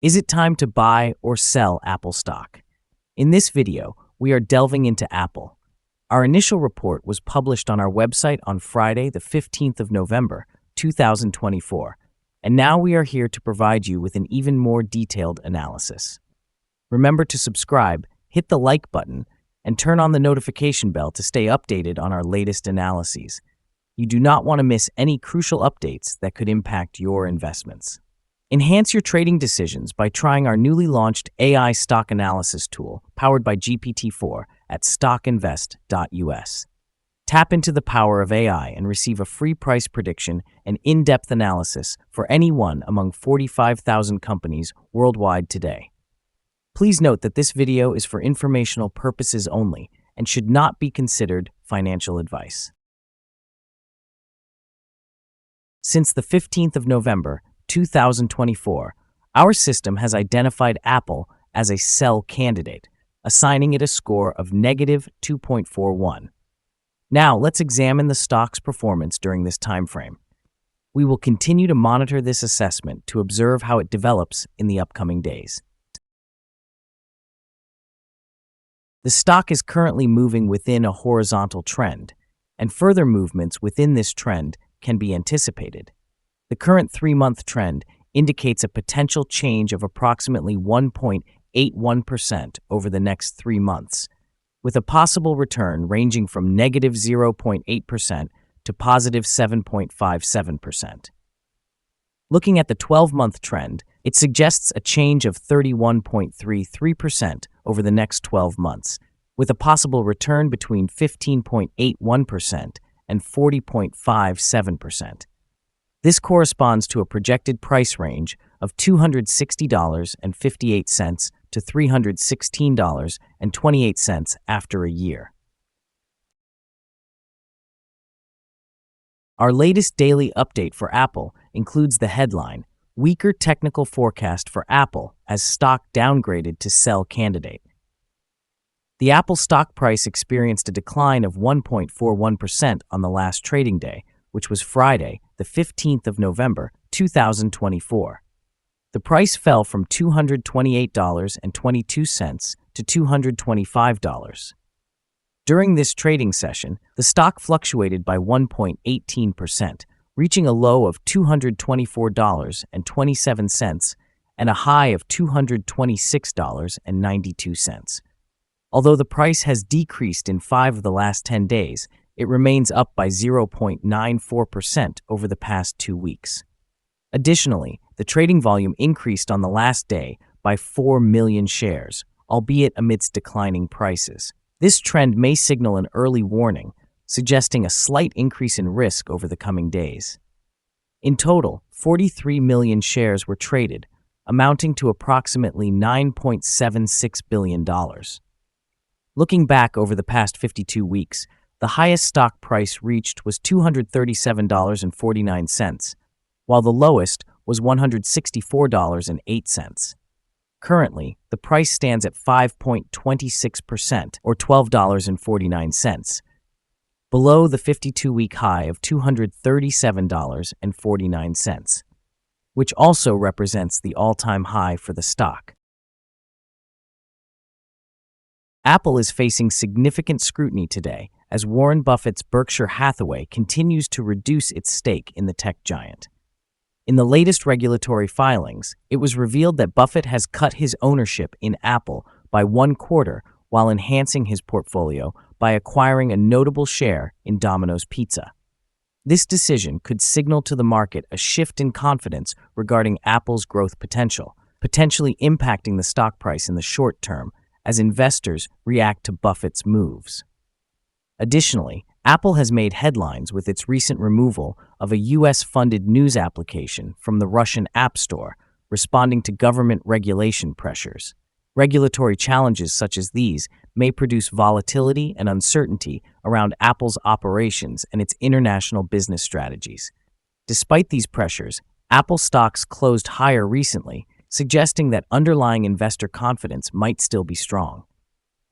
Is it time to buy or sell Apple stock? In this video, we are delving into Apple. Our initial report was published on our website on Friday, the 15th of November, 2024, and now we are here to provide you with an even more detailed analysis. Remember to subscribe, hit the like button, and turn on the notification bell to stay updated on our latest analyses. You do not want to miss any crucial updates that could impact your investments. Enhance your trading decisions by trying our newly launched AI stock analysis tool powered by GPT-4 at StockInvest.us. Tap into the power of AI and receive a free price prediction and in-depth analysis for any one among 45,000 companies worldwide today. Please note that this video is for informational purposes only and should not be considered financial advice. Since the 15th of November, 2024, our system has identified Apple as a sell candidate, assigning it a score of negative 2.41. Now, let's examine the stock's performance during this time frame. We will continue to monitor this assessment to observe how it develops in the upcoming days. The stock is currently moving within a horizontal trend, and further movements within this trend can be anticipated. The current 3-month trend indicates a potential change of approximately 1.81% over the next 3 months, with a possible return ranging from negative 0.8% to positive 7.57%. Looking at the 12-month trend, it suggests a change of 31.33% over the next 12 months, with a possible return between 15.81% and 40.57%. This corresponds to a projected price range of $260.58 to $316.28 after a year. Our latest daily update for Apple includes the headline, "Weaker Technical Forecast for Apple as Stock Downgraded to Sell Candidate." The Apple stock price experienced a decline of 1.41% on the last trading day, which was Friday, the 15th of November, 2024. The price fell from $228.22 to $225. During this trading session, the stock fluctuated by 1.18%, reaching a low of $224.27 and a high of $226.92. Although the price has decreased in 5 of the last 10 days, it remains up by 0.94% over the past 2 weeks. Additionally, the trading volume increased on the last day by 4 million shares, albeit amidst declining prices. This trend may signal an early warning, suggesting a slight increase in risk over the coming days. In total, 43 million shares were traded, amounting to approximately $9.76 billion. Looking back over the past 52 weeks, the highest stock price reached was $237.49, while the lowest was $164.08. Currently, the price stands at 5.26% or $12.49, below the 52-week high of $237.49, which also represents the all-time high for the stock. Apple is facing significant scrutiny today as Warren Buffett's Berkshire Hathaway continues to reduce its stake in the tech giant. In the latest regulatory filings, it was revealed that Buffett has cut his ownership in Apple by 1/4 while enhancing his portfolio by acquiring a notable share in Domino's Pizza. This decision could signal to the market a shift in confidence regarding Apple's growth potential, potentially impacting the stock price in the short term as investors react to Buffett's moves. Additionally, Apple has made headlines with its recent removal of a U.S.-funded news application from the Russian App Store, responding to government regulation pressures. Regulatory challenges such as these may produce volatility and uncertainty around Apple's operations and its international business strategies. Despite these pressures, Apple stocks closed higher recently, suggesting that underlying investor confidence might still be strong.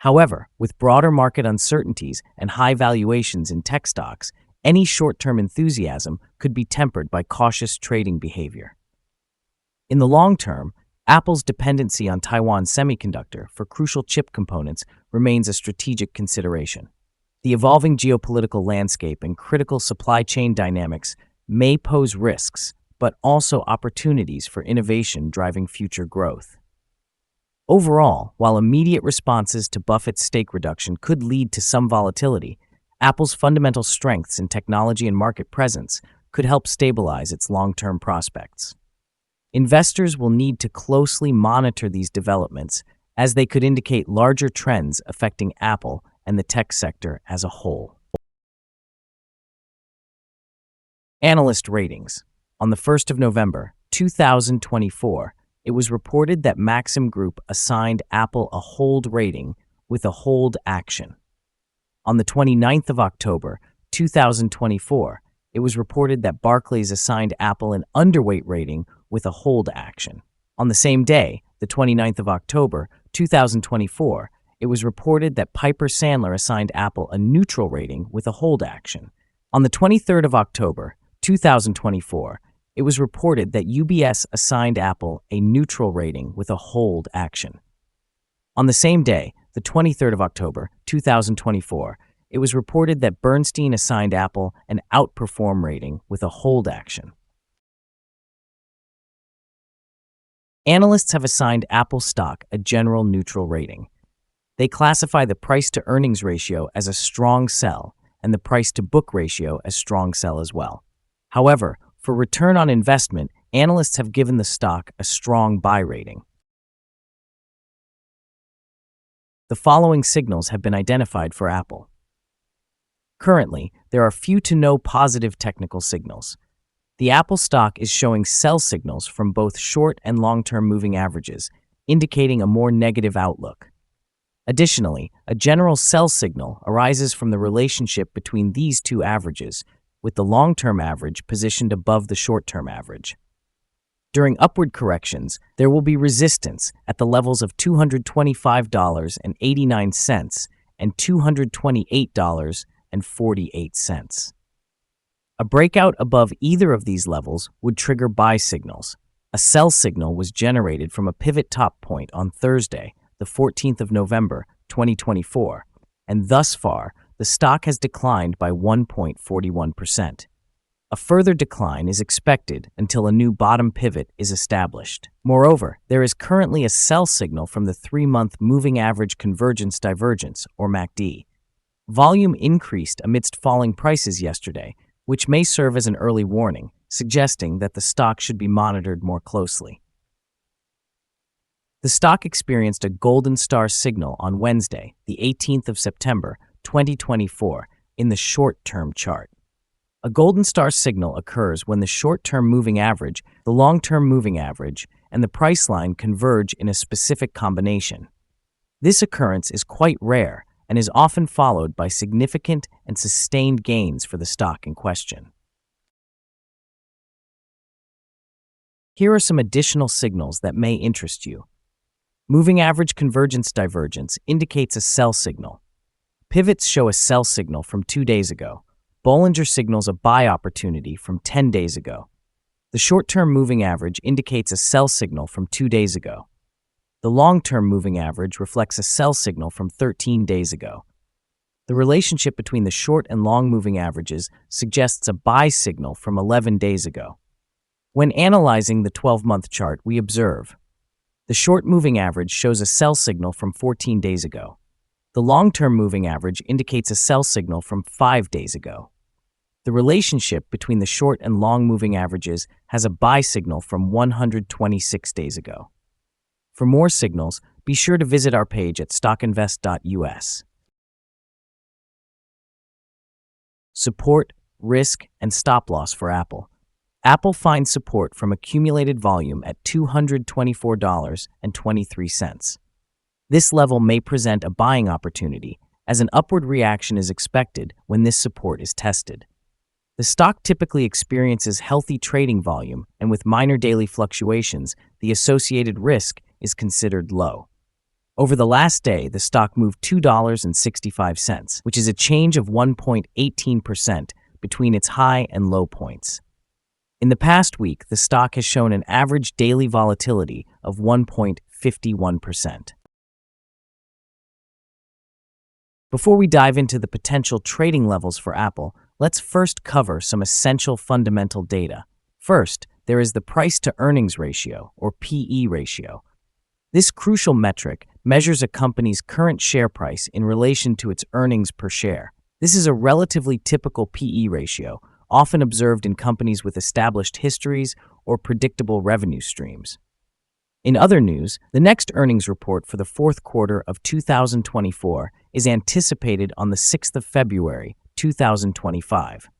However, with broader market uncertainties and high valuations in tech stocks, any short-term enthusiasm could be tempered by cautious trading behavior. In the long term, Apple's dependency on Taiwan Semiconductor for crucial chip components remains a strategic consideration. The evolving geopolitical landscape and critical supply chain dynamics may pose risks, but also opportunities for innovation driving future growth. Overall, while immediate responses to Buffett's stake reduction could lead to some volatility, Apple's fundamental strengths in technology and market presence could help stabilize its long-term prospects. Investors will need to closely monitor these developments as they could indicate larger trends affecting Apple and the tech sector as a whole. Analyst ratings. On the 1st of November, 2024, it was reported that Maxim Group assigned Apple a hold rating with a hold action. On the 29th of October, 2024, it was reported that Barclays assigned Apple an underweight rating with a hold action. On the same day, the 29th of October, 2024, it was reported that Piper Sandler assigned Apple a neutral rating with a hold action. On the 23rd of October, 2024, it was reported that UBS assigned Apple a neutral rating with a hold action. On the same day, the 23rd of October, 2024, it was reported that Bernstein assigned Apple an outperform rating with a hold action. Analysts have assigned Apple stock a general neutral rating. They classify the price-to-earnings ratio as a strong sell and the price-to-book ratio as strong sell as well. However, for return on investment, analysts have given the stock a strong buy rating. The following signals have been identified for Apple. Currently, there are few to no positive technical signals. The Apple stock is showing sell signals from both short and long-term moving averages, indicating a more negative outlook. Additionally, a general sell signal arises from the relationship between these two averages, with the long-term average positioned above the short-term average. During upward corrections, there will be resistance at the levels of $225.89 and $228.48. A breakout above either of these levels would trigger buy signals. A sell signal was generated from a pivot top point on Thursday, the 14th of November, 2024, and thus far, the stock has declined by 1.41%. A further decline is expected until a new bottom pivot is established. Moreover, there is currently a sell signal from the 3-month Moving Average Convergence Divergence, or MACD. Volume increased amidst falling prices yesterday, which may serve as an early warning, suggesting that the stock should be monitored more closely. The stock experienced a golden star signal on Wednesday, the 18th of September, 2024, in the short-term chart. A golden star signal occurs when the short-term moving average, the long-term moving average, and the price line converge in a specific combination. This occurrence is quite rare and is often followed by significant and sustained gains for the stock in question. Here are some additional signals that may interest you. Moving Average Convergence Divergence indicates a sell signal. Pivots show a sell signal from 2 days ago. Bollinger signals a buy opportunity from 10 days ago. The short-term moving average indicates a sell signal from 2 days ago. The long-term moving average reflects a sell signal from 13 days ago. The relationship between the short and long moving averages suggests a buy signal from 11 days ago. When analyzing the 12-month chart, we observe the short moving average shows a sell signal from 14 days ago. The long-term moving average indicates a sell signal from 5 days ago. The relationship between the short and long moving averages has a buy signal from 126 days ago. For more signals, be sure to visit our page at StockInvest.us. Support, risk, and stop loss for Apple. Apple finds support from accumulated volume at $224.23. This level may present a buying opportunity, as an upward reaction is expected when this support is tested. The stock typically experiences healthy trading volume, and with minor daily fluctuations, the associated risk is considered low. Over the last day, the stock moved $2.65, which is a change of 1.18% between its high and low points. In the past week, the stock has shown an average daily volatility of 1.51%. Before we dive into the potential trading levels for Apple, let's first cover some essential fundamental data. First, there is the price-to-earnings ratio, or PE ratio. This crucial metric measures a company's current share price in relation to its earnings per share. This is a relatively typical PE ratio, often observed in companies with established histories or predictable revenue streams. In other news, the next earnings report for the fourth quarter of 2024 is anticipated on the 6th of February, 2025.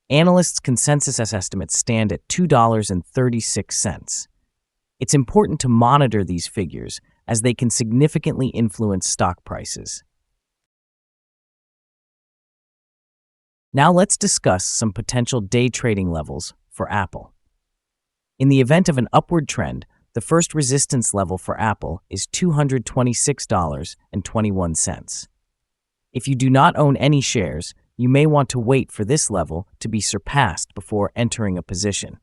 Analysts' consensus estimates stand at $2.36. It's important to monitor these figures as they can significantly influence stock prices. Now let's discuss some potential day trading levels for Apple. In the event of an upward trend, the first resistance level for Apple is $226.21. If you do not own any shares, you may want to wait for this level to be surpassed before entering a position.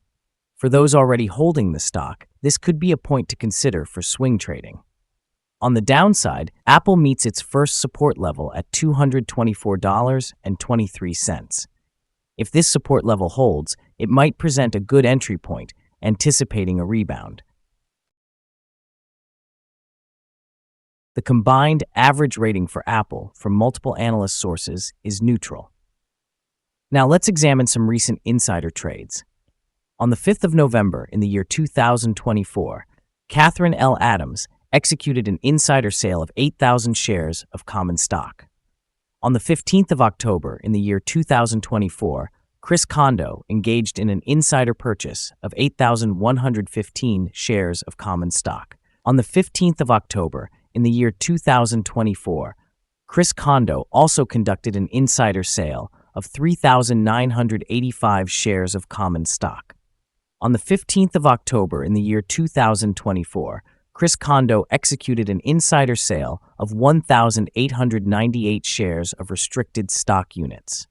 For those already holding the stock, this could be a point to consider for swing trading. On the downside, Apple meets its first support level at $224.23. If this support level holds, it might present a good entry point, anticipating a rebound. The combined average rating for Apple from multiple analyst sources is neutral. Now let's examine some recent insider trades. On the 5th of November in the year 2024, Catherine L. Adams executed an insider sale of 8,000 shares of common stock. On the 15th of October in the year 2024, Chris Kondo engaged in an insider purchase of 8,115 shares of common stock. On the 15th of October in the year 2024, Chris Kondo also conducted an insider sale of 3,985 shares of common stock. On the 15th of October in the year 2024, Chris Kondo executed an insider sale of 1,898 shares of restricted stock units.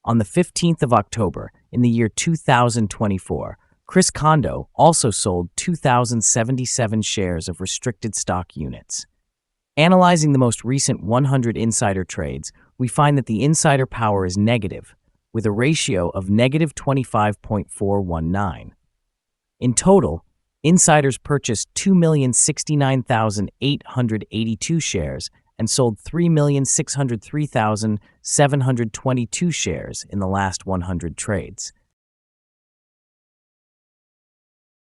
On the 15th of October in the year 2024, Chris Kondo also sold 2,077 shares of restricted stock units. Analyzing the most recent 100 insider trades, we find that the insider power is negative, with a ratio of negative 25.419. In total, insiders purchased 2,069,882 shares and sold 3,603,722 shares in the last 100 trades.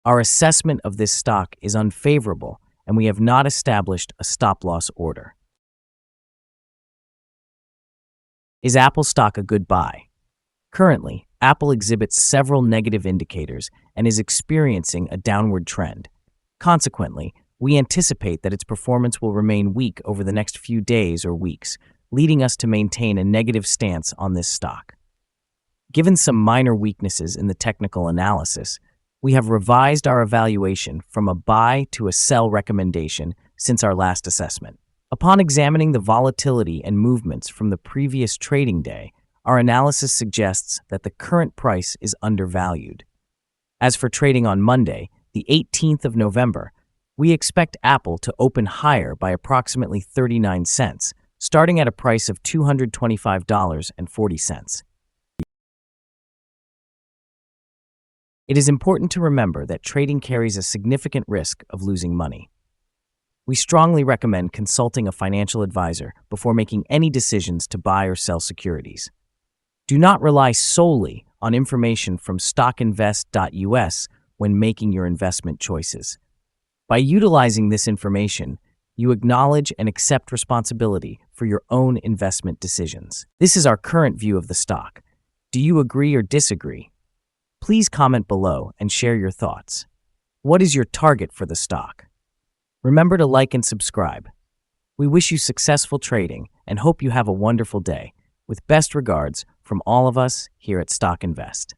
Our assessment of this stock is unfavorable, and we have not established a stop-loss order. Is Apple stock a good buy? Currently, Apple exhibits several negative indicators and is experiencing a downward trend. Consequently, we anticipate that its performance will remain weak over the next few days or weeks, leading us to maintain a negative stance on this stock. Given some minor weaknesses in the technical analysis, we have revised our evaluation from a buy to a sell recommendation since our last assessment. Upon examining the volatility and movements from the previous trading day, our analysis suggests that the current price is undervalued. As for trading on Monday, the 18th of November, we expect Apple to open higher by approximately 39 cents, starting at a price of $225.40. It is important to remember that trading carries a significant risk of losing money. We strongly recommend consulting a financial advisor before making any decisions to buy or sell securities. Do not rely solely on information from StockInvest.us when making your investment choices. By utilizing this information, you acknowledge and accept responsibility for your own investment decisions. This is our current view of the stock. Do you agree or disagree? Please comment below and share your thoughts. What is your target for the stock? Remember to like and subscribe. We wish you successful trading and hope you have a wonderful day. With best regards from all of us here at Stock Invest.